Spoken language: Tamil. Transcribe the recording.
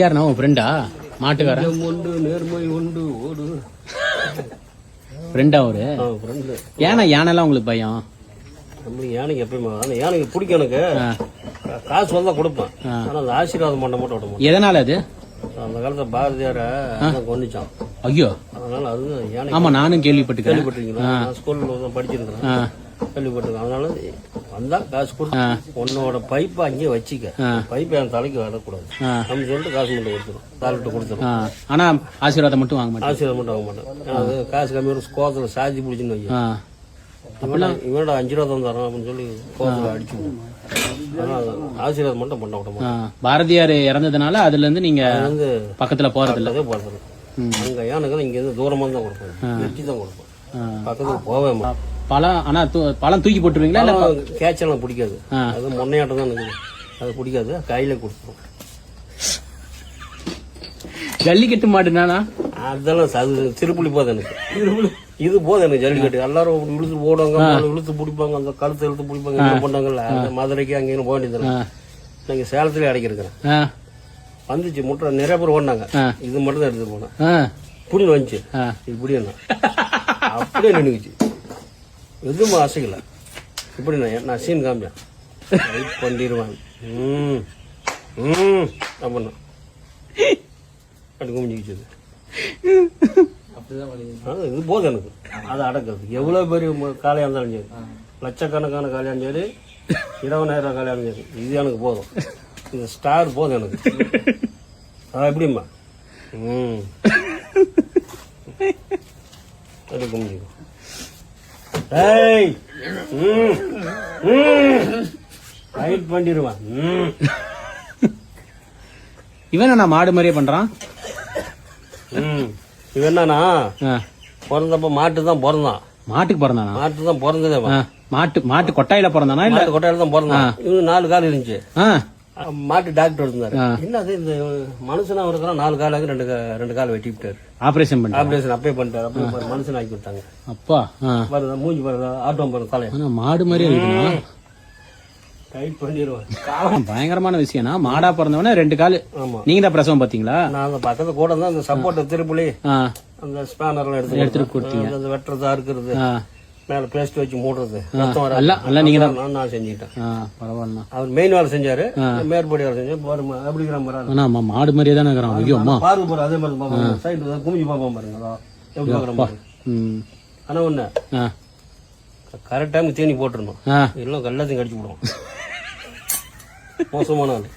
யாருண்ணா உன் ஃப்ரெண்டா? மாட்டுக்காரன் உண்டு, நேர்மை உண்டு, ஓடு ஃப்ரெண்டா அவரு? ஃப்ரெண்டு. யானைலாம் உங்களுக்கு பயம்? நம்மளுக்கு யானைக்கு எப்பயுமே யானைக்கு பிடிக்கும். எனக்கு காசு வந்தா கொடுப்பேன். ஆனா அந்த ஆசீர்வாதம் பண்ண மட்டும் விட மாட்டேன். எதனால அது? அந்த காலத்துல பாரதியார கொண்டுச்சான். ஐயோ. அதனால அது யானை. ஆமா, நானும் கேள்விப்பட்டிருக்கீங்களா? நான் ஸ்கூல்ல படிச்சிருந்தேன், கேள்விப்பட்டிருக்கேன். அதனால வந்தா காசு கொடுத்து உன்னோட பைப்பை அங்கேயே வச்சுக்க, பைப்பை என் தலைக்கு வரக்கூடாது நம்ம சொல்லிட்டு காசு மட்டும் கொடுத்துரும், தாலிட்டு கொடுத்துரும். ஆனா ஆசீர்வாதம் மட்டும் வாங்க மாட்டேன். ஆசீர்வாதம் மட்டும் வாங்க மாட்டேன். அது காசு கம்மி கோவத்துல சாதி பிடிச்சுன்னு வை. இவனோட 5 ரூபா தரோம் அப்படின்னு சொல்லி கோவத்துல அடிச்சு ஆசீர்வாதம் மட்டும் பண்ண விட மாட்டேன். பாரதியார் இறந்ததுனால அதுல இருந்து நீங்க வந்து பக்கத்துல போறது இல்ல? போறது அங்க யானைக்கு இங்க இருந்து தூரமா தான் கொடுப்பேன், வெட்டி தான் கொடுப்பேன், பக்கத்துல போவே மாட்டேன். பழம் ஆனா பழம் தூக்கி போட்டுருவீங்களா? இல்ல கேட்செல்லாம் பிடிக்காது, அது முன்னையாட்டம் தான் இருக்குது, அது பிடிக்காது, கையில கொடுத்துரும். ஜல்லிக்கட்டு மாடுனா அதெல்லாம் திருப்புளி போதும் எனக்கு, இது போதும் எனக்கு ஜல்லிக்கட்டு. எல்லாரும் இழுத்து போடுவாங்க, இழுத்து பிடிப்பாங்க, அந்த கழுத்து இழுத்து பிடிப்பாங்க பண்ணாங்கல்ல. மதுரைக்கு அங்கேயும் போக வேண்டியது. நாங்க சேலத்திலே அடைக்கிறேன். வந்துச்சு முட்டை நிறைய பேர் ஓடினாங்க, இது மட்டும் தான் எடுத்து போனேன். புண்ணு வந்துச்சு, இப்படி என்ன அப்படியே நின்றுச்சு, எதுவும் அசைக்கல. இப்படி நான் சீன் காமிச்சேன், ரைட் பண்ணிடுவாங்க அப்படின்னா அப்படி குமிஞ்சிக்கிச்சு. இது போதும் எனக்கு, அதை அடக்கிறது. எவ்வளவு பெரிய காலையா இருந்தாலும் சரி, லட்சக்கணக்கான காலையா சரி, 20,000 காலையா சரி, இது எனக்கு போதும். இந்த ஸ்டார் போதும் எனக்கு. எப்படிம்மா அப்படி குமிஞ்சிக்கும். ரைட் பண்ணிடுவான். இவன் நான் மாடு மாதிரியே பண்றான். இவன் என்னன்னா பிறந்தப்ப மாட்டு தான் பிறந்தான். மாட்டுக்கு பிறந்தானா? மாட்டு தான் பிறந்ததே. மாட்டு கொட்டாயில பிறந்தானா? இல்ல கொட்டாயில தான் பிறந்தான். இவனுக்கு 4 கால் இருந்துச்சு. மாட்டு டாக்டர் இருந்தாரு. என்னது இந்த மனுஷனா இருக்கிறான், 4 காலாக 2 கால் வெட்டி விட்டாரு. ஆபரேஷன் அப்பயே பண்ணிட்டாரு. அப்ப மனுஷன் ஆக்கி விட்டாங்க. அப்பா பாருங்க, மூஞ்சி பாருங்க, ஆட்டோ பாருங்க, தலை மாடு மாதிரியே இருக்குண்ணா. டைட் பண்ணிடுவான். பயங்கரமான விஷயம்னா, மாடா பிறந்தவன 2 கால். நீங்க தான் பிரசவம் பாத்தீங்களா? நான் அந்த பக்கத்து கூட தான் அந்த சப்போர்ட் திருப்புளி அந்த ஸ்பேனர்லாம் எடுத்து கொடுத்தீங்க. அந்த வெட்டுறது, அறுக்கிறது, மேல பேஸ்ட் வச்சு மூடுறது, நீங்க நான் செஞ்சுட்டேன். பரவாயில்ல. அவர் மெயின் வேலை செஞ்சாரு, மேற்படி வேலை செஞ்சு அப்படிங்கிற மாதிரி. மாடு மாதிரியே தானே இருக்கிறான். ஐயோ பாருங்க பாரு, அதே மாதிரி சைடு குமிஞ்சு பாப்போம் பாருங்க, எப்படி பாக்குற மாதிரி. ஆனா ஒண்ணு, கரெக்ட் டைமுக்கு தீனி போட்டுருணும், இல்லைன்னா எல்லாத்தையும் கடிச்சு விடுவோம். மோசமான ஆளு.